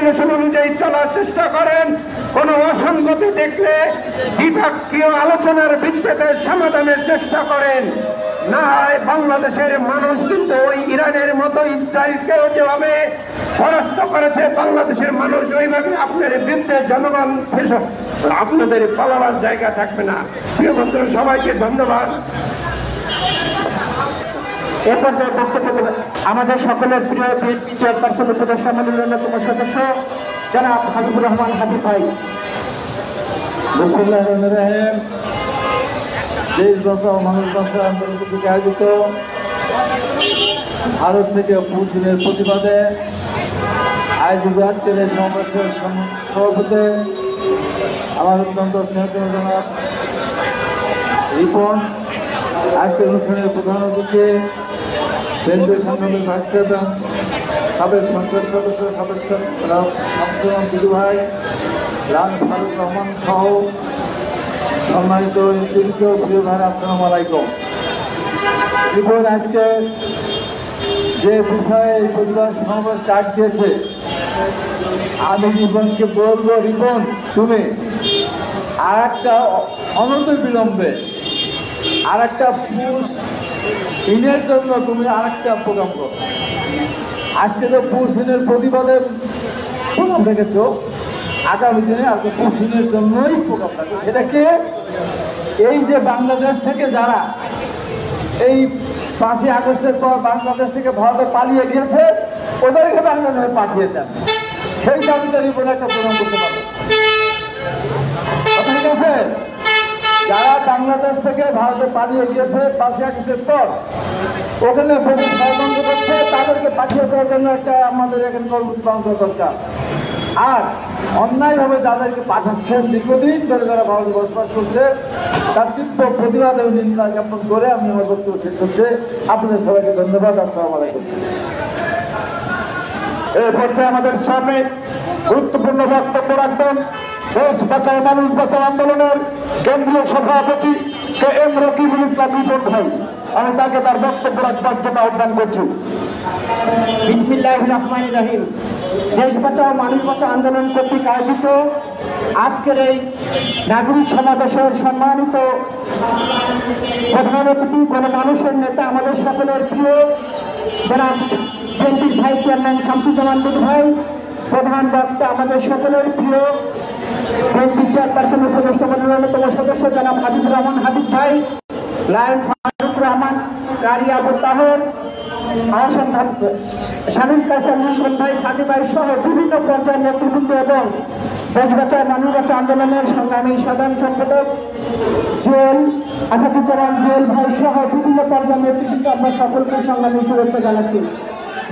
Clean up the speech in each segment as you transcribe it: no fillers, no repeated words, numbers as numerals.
অনুযায়ী চলার চেষ্টা করেন। কোন অসঙ্গতি দেখলে দ্বিপক্ষীয় আলোচনার ভিত্তিতে সমাধানের চেষ্টা করেন। না হয় বাংলাদেশের মানুষ কিন্তু ওই ইরানের মতো ইসরায়েলকেও যেভাবে পরাস্ত করেছে, বাংলাদেশের মানুষ ওইভাবে আপনার বিরুদ্ধে জনগণ আপনাদের পালাবার জায়গা থাকবে না। প্রিয় বন্ধু, সবাইকে ধন্যবাদ। এ পর্যায়ে বক্তব্য আমাদের সকলের প্রিয় বিএনপি চেয়ারপারসন উপদেষ্টা মণ্ডলীর অন্যতম সদস্য জনাব হাবিবুর রহমান হাবিব ভাই। বিসমিল্লাহির রহমানির রহিম। দেশ বাঁচাও মানুষ বাঁচাও আন্দোলন থেকে আয়োজিত ভারত থেকে পুতিনের প্রতিবাদে আয়োজিত আজকের এই সমাবেশের সভাপতি আমার অত্যন্ত স্নেহধন্য জনাব রিপন, আজকের অনুষ্ঠানের প্রধান অতিথি কেন্দ্রীয় সংসদের ভাইস চেয়ারম্যান সাবেক সংসদ সদস্য সাবেক শামসুর বিদু ভাই, রান ফারুক রহমান সহ সম্মানিত প্রিয় ভাই, আসসালামু আলাইকুম। রিপন আজকে যে বিষয়ে এই প্রতিবাদ সমাবেশ ডাক দিয়েছে, আমি রিপনকে বলবো, রিপন তুমি আর একটা অনন্ত বিলম্বে আর একটা পুষ দিনের জন্য তুমি আরেকটা প্রোগ্রাম করো। আজকে তো পুষ দিনের প্রতিবাদের প্রোগ্রাম রেখেছ, আগামী দিনে আজকে পুষ দিনের জন্যই প্রোগ্রাম রাখবে। সেটাকে এই যে বাংলাদেশ থেকে যারা এই 5ই আগস্টের পর বাংলাদেশ থেকে ভারতে পালিয়ে গিয়েছে, ওদেরকে বাংলাদেশে পাঠিয়ে দেন, সেই দাবিতে রিপোর্ট একটা প্রোগ্রাম করতে পারবে। ঠিক আছে, যারা বাংলাদেশ থেকে ভারতে পালিয়ে গিয়েছে 5ই আগস্টের পর, ওখানে বহু ষড়যন্ত্র করছে, তাদেরকে পাঠিয়ে দেওয়ার জন্য একটা আমাদের এখানে কর্মসূচি দরকার। আর অন্যায়ভাবে যাদেরকে পাঠাচ্ছেন দীর্ঘদিন ধরে যারা ভারতে বসবাস করছে, তার তীব্র প্রতিবাদ এবং নিন্দা জ্ঞাপন করে আমি আমার বক্তব্য শেষ করছি। আপনাদের সবাইকে ধন্যবাদ। আসসালামু আলাইকুম। এই পর্যায়ে আমাদের সামনে গুরুত্বপূর্ণ বক্তব্য রাখবেন দেশ বাঁচাও মানুষ বাঁচাও আন্দোলনের কেন্দ্রীয় সভাপতি KM রকিবুল ইসলাম রিপন ভাই। আমি তাকে তার বক্তব্য রাখবার জন্য আহ্বান করছি। বিসমিল্লাহির রহমানির রহিম। দেশ বাঁচাও মানুষ বাঁচাও আন্দোলন কর্তৃক আয়োজিত আজকের এই নাগরিক সমাবেশের সম্মানিত প্রধান অতিথি, গণমানুষের নেতা, আমাদের সকলের প্রিয় জনাব বিএনপির ভাইস চেয়ারম্যান শামসুজ্জামান বিদু ভাই, প্রধান বক্তা আমাদের সকলের প্রিয় বিএনপি চেয়ারপারসন উপদেষ্টা মণ্ডলীর অন্যতম সদস্য জনাব হাবিবুর রহমান হাবিব ভাই, লায়ন ফারুক রহমান, কারি আবু তাহের, শামীম কাসেম মন্ত্রণ ভাই, সাদি ভাই সহ বিভিন্ন পর্যায়ের নেতৃবৃন্দ এবং দেশ বাঁচাও মানুষ বাঁচাও আন্দোলনের সংগ্রামী সাধারণ সম্পাদক জুয়েল আসাদুজ্জামান জুয়েল ভাই সহ বিভিন্ন পর্যায়ের নেতৃবৃন্দ, আমরা সকলকে সংগ্রামী শুভেচ্ছা জানাচ্ছি।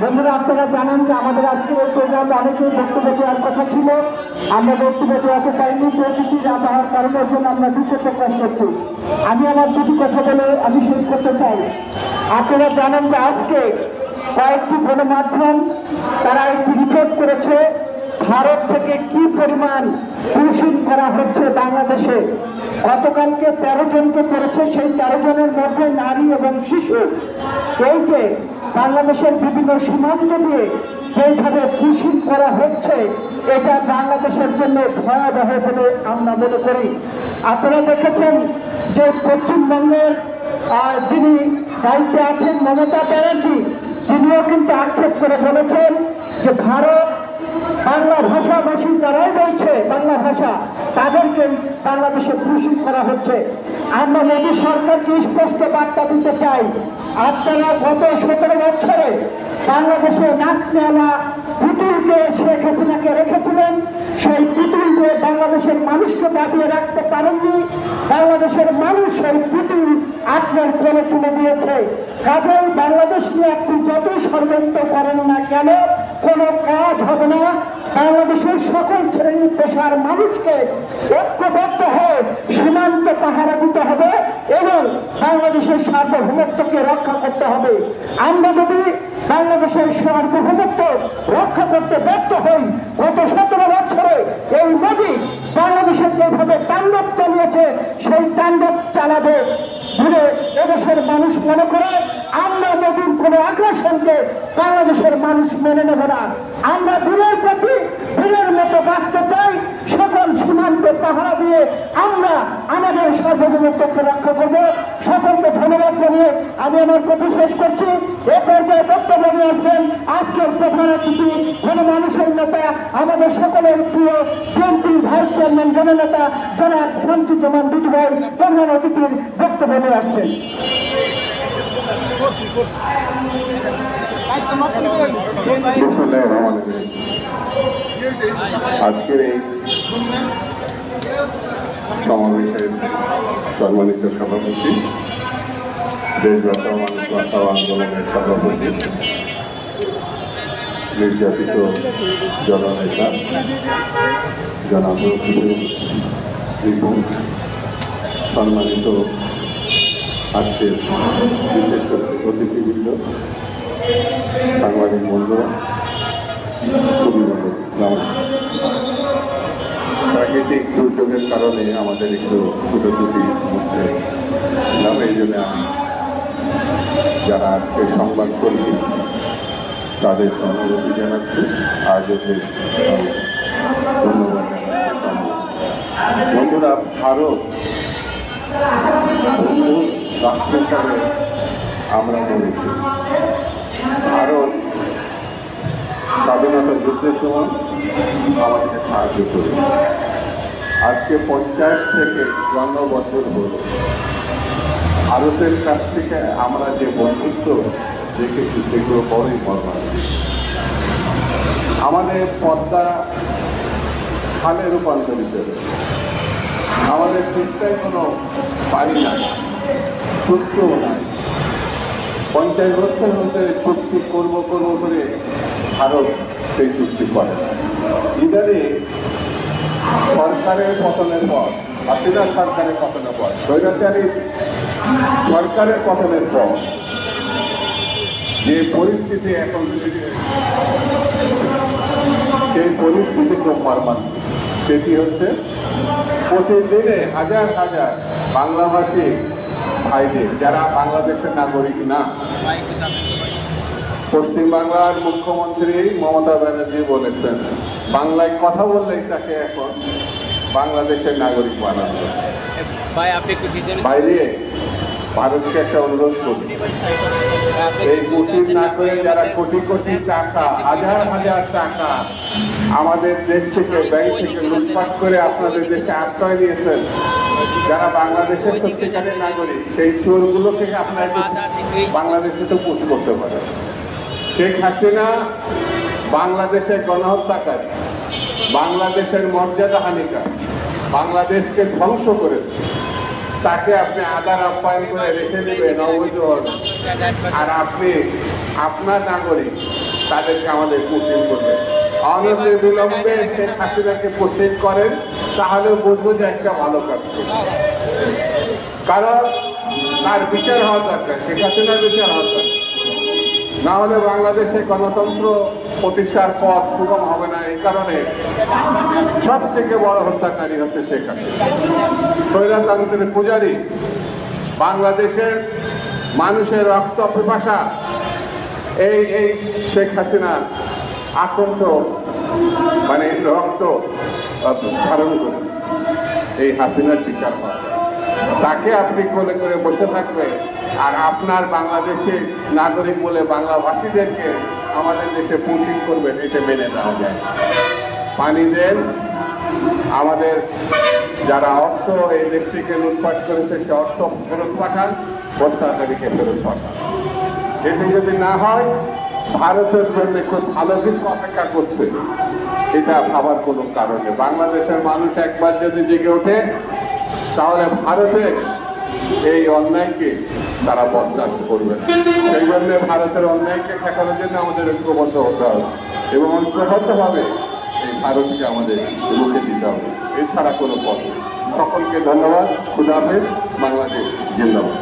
বন্ধুরা, আপনারা জানেন যে আমাদের আজকের এই প্রোগ্রামে অনেকেই বক্তব্য দেওয়ার কথা ছিল, আমরা বক্তব্য দেওয়াতে পারিনি। প্রকৃতির আবহাওয়ার কারণের জন্য আমরা দুঃখ প্রকাশ করছি। আমি আমার দুটি কথা বলে আমি শেষ করতে চাই। আপনারা জানেন যে আজকে কয়েকটি গণমাধ্যম তারা একটি রিপোর্ট করেছে ভারত থেকে কি পরিমাণ দূষণ করা হচ্ছে বাংলাদেশে। গতকালকে 13 জনকে করেছে, সেই 13 জনের মধ্যে নারী এবং শিশু। এই যে বাংলাদেশের বিভিন্ন সীমান্ত দিয়ে যেভাবে দূষণ করা হচ্ছে, এটা বাংলাদেশের জন্য ভয়াবহ বলে আমরা মনে করি। আপনারা দেখেছেন যে পশ্চিমবঙ্গের যিনি দায়িত্বে আছেন মমতা ব্যানার্জি, তিনিও কিন্তু আক্ষেপ করে বলেছেন যে ভারত বাংলা ভাষাভাষী যারাই বলছে বাংলা ভাষা, তাদেরকে বাংলাদেশে দূষণ করা হচ্ছে। আমরা মোদী সরকারকে স্পষ্ট বার্তা দিতে চাই, আপনারা গত 17 বছরে বাংলাদেশে নাচনেওয়ালা পুতুলকে শেখ হাসিনাকে রেখেছিলেন, সেই পুতুল দিয়ে বাংলাদেশের মানুষকে দাবিয়ে রাখতে পারেননি। বাংলাদেশের মানুষ সেই পুতুল আপনার কোলে তুলে দিয়েছে। কাজেই বাংলাদেশ নিয়ে আপনি যতই ষড়যন্ত্র করেন না কেন, কোনো কাজ হবে না। বাংলাদেশের সকল শ্রেণী পেশার মানুষকে ঐক্যবদ্ধ হয়ে সীমান্ত পাহারা দিতে হবে এবং বাংলাদেশের সার্বভৌমত্বকে রক্ষা করতে হবে। আমরা যদি বাংলাদেশের সার্বভৌমত্ব রক্ষা করতে ব্যর্থ হই, গত 17 বছরে এই মোদী বাংলাদেশের যেভাবে তাণ্ডব চালিয়েছে, সেই তাণ্ডব চালাবে বলে এদেশের মানুষ মনে করে। আমরা মোদীর কোনো আগ্রাসনকে বাংলাদেশের মানুষ মেনে নেব না। আমরা দিনের প্রতি আমার কথা শেষ করছি। এ পর্যায়ে বক্তব্য নিয়ে আসবেন আজকের প্রধান অতিথি, মানুষের নেতা, আমাদের সকলের প্রিয় বিএনপির ভাইস চেয়ারম্যান জননেতা জনাব শামসুজ্জামান দুদু ভাই প্রধান অতিথির বক্তব্য নিয়ে আসছেন। আজকের এই সমাবেশের সম্মানিত সভাপতি, দেশ বাঁচাও মানুষ বাঁচাও আন্দোলনের সভাপতি, নির্যাতিত জননেতা জনাব সম্মানিত আজকের বিশেষ অতিথিবৃন্দ, সাংবাদিক বন্ধুরা, প্রাকৃতিক দুর্যোগের কারণে আমাদের একটু ছোটাছুটি হচ্ছে, এই জন্য আমি যারা আজকে সংবাদ কর্মী তাদের অনুরোধ জানাচ্ছি, আয়োজকদের ধন্যবাদ জানাচ্ছি। বন্ধুরা, ভারত রাষ্ট্র হিসাবে আমরা বলেছি, ভারত স্বাধীনতা যুদ্ধের সময় আমাদেরকে সাহায্য করে। আজকে 50 থেকে 54 বছর হল ভারতের কাছ থেকে আমরা যে বন্ধুত্ব দেখেছি সেগুলো বড়ই মর্মান্তিক। আমাদের পদ্মা খালে রূপান্তরিত হয়েছে, আমাদের চিন্তায় কোনো পানি নাই, সুস্থও নাই। 50 বছর মধ্যে চুক্তি করবো করে ভারত সেই চুক্তি করে। ইদারে সরকারের পতনের পর, হাসিনা সরকারের পতনের পর, স্বৈরাচারী সরকারের পতনের পর যে পরিস্থিতি এখন, সেই পরিস্থিতি খুব মর্মান্তিক। সেটি হচ্ছে প্রতিদিনে হাজার হাজার বাংলাভাষী ভাইদের, যারা বাংলাদেশের নাগরিক না, পশ্চিমবাংলার মুখ্যমন্ত্রী মমতা ব্যানার্জি বলেছেন বাংলায় কথা বললেই তাকে এখন বাংলাদেশের নাগরিক বানানো। বাইরে ভারতকে একটা অনুরোধ করি, এই কুটির না করে যারা কোটি কোটি টাকা, হাজার হাজার টাকা আমাদের দেশ থেকে, ব্যাংক থেকে লুটপাট করে আপনাদের দেশে আশ্রয় দিয়েছেন, যারা বাংলাদেশের সত্যিকারের নাগরিক, সেই চোরগুলোকে আপনারা বাংলাদেশে তো পুষ করতে পারেন। শেখ হাসিনা বাংলাদেশের গণহত্যাকারী, বাংলাদেশের মর্যাদা হানিকার, বাংলাদেশকে ধ্বংস করেছে। তাকে আপনি আদার আপ্যায়ন করে রেখে দেবেন অবৈধ, আর আপনি আপনার নাগরিক তাদেরকে আমাদের পুষ্টিং করবেন। অনতি বিলম্বে শেখ হাসিনাকে পুষ্টিং করেন, তাহলেও বুঝবো যে একটা ভালো কাজ করবে। কারণ তার বিচার হওয়া দরকার, শেখ হাসিনার বিচার হওয়া দরকার, না হলে বাংলাদেশে গণতন্ত্র প্রতিষ্ঠার পথ সুগম হবে না। এই কারণে সব থেকে বড় হত্যাকারী হচ্ছে শেখ হাসিনা, স্বৈরতন্ত্রের পূজারী। বাংলাদেশের মানুষের রক্ত পিপাসা এই শেখ হাসিনার আকণ্ঠ, মানে রক্ত ধারণ করে এই হাসিনার বিচার হয়। তাকে আপনি কোলে করে বসে থাকবেন, আর আপনার বাংলাদেশের নাগরিক বলে বাংলাভাষীদেরকে আমাদের দেশে পুষ্টিং করবেন, এটা মেনে নেওয়া যায়। পানি দেন, আমাদের যারা অর্থ এই দেশটিকে লুটপাট করেছে সে অর্থ ফেরত পাঠান, হত্যাকারীকে ফেরত পাঠান। এটি যদি না হয়, ভারতের জন্য খুব ভালো কিছু অপেক্ষা করছে, এটা ভাবার কোনো কারণে। বাংলাদেশের মানুষ একবার যদি জেগে ওঠে, তাহলে ভারতের এই অন্যায়কে তারা বরদাস্ত করবে না। সেই জন্য ভারতের অন্যায়কে ঠেকানোর জন্য আমাদের ঐক্যবদ্ধ হতে হবে, এবং ঐক্যবদ্ধভাবে এই ভারতকে আমাদের রুখে দিতে হবে, এছাড়া কোনো পথ নেই। সকলকে ধন্যবাদ। খুদা হাফেজ। বাংলাদেশ জিন্দাবাদ।